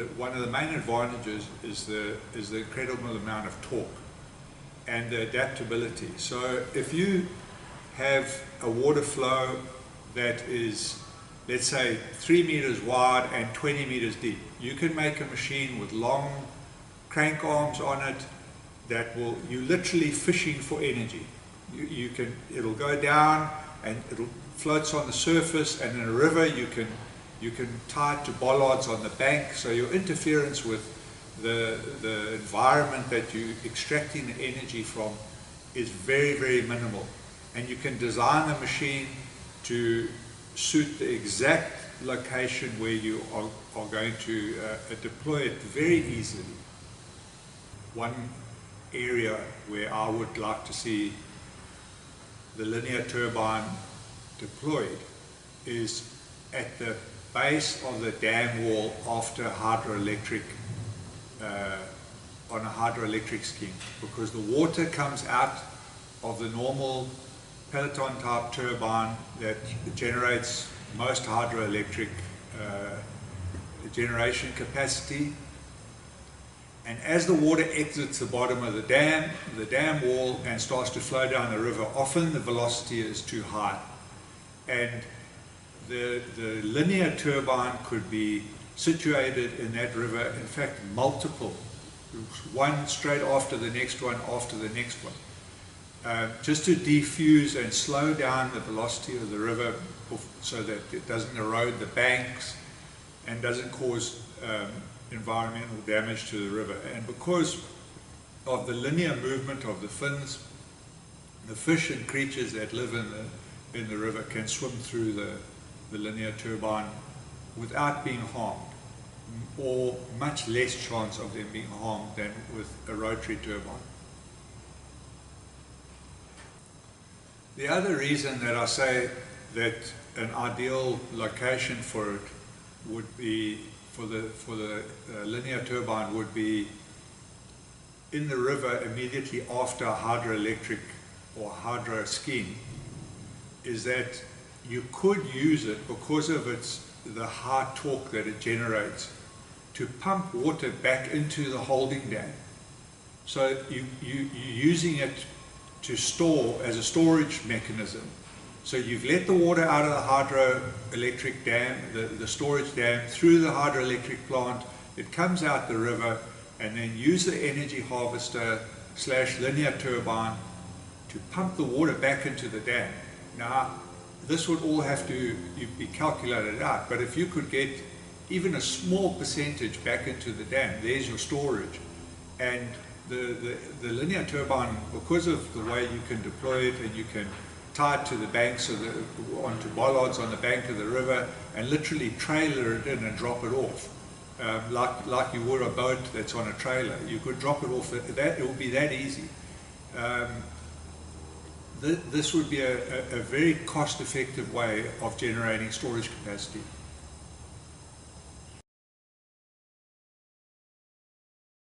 one of the main advantages is the incredible amount of torque and the adaptability. So if you have a water flow that is, let's say, 3 meters wide and 20 meters deep, you can make a machine with long crank arms on it that will, you're literally fishing for energy. It'll go down and it'll floats on the surface, and in a river you can tie it to bollards on the bank, so your interference with the environment that you're extracting the energy from is very, very minimal. And you can design the machine to suit the exact location where you are going to deploy it very easily. One area where I would like to see the linear turbine deployed is at the base of the dam wall after hydroelectric, on a hydroelectric scheme, because the water comes out of the normal Peloton type turbine that generates most hydroelectric generation capacity, and as the water exits the bottom of the dam wall and starts to flow down the river, often the velocity is too high, and the linear turbine could be situated in that river, in fact multiple, one straight after the next one after the next one, just to defuse and slow down the velocity of the river so that it doesn't erode the banks and doesn't cause environmental damage to the river. And because of the linear movement of the fins, the fish and creatures that live in the river can swim through the linear turbine without being harmed, or much less chance of them being harmed than with a rotary turbine. The other reason that I say that an ideal location for it would be, for the linear turbine, would be in the river immediately after a hydroelectric or hydro scheme, is that you could use it, because of the high torque that it generates, to pump water back into the holding dam. So you're using it to store as a storage mechanism. So you've let the water out of the hydroelectric dam, the storage dam, through the hydroelectric plant, it comes out the river, and then use the energy harvester / linear turbine to pump the water back into the dam. Now, this would all have to be calculated out, but if you could get even a small percentage back into the dam, there's your storage. And the linear turbine, because of the way you can deploy it, and you can tie it to the banks onto bollards on the bank of the river, and literally trailer it in and drop it off, like you would a boat that's on a trailer. You could drop it off. It would be that easy. This would be a very cost-effective way of generating storage capacity.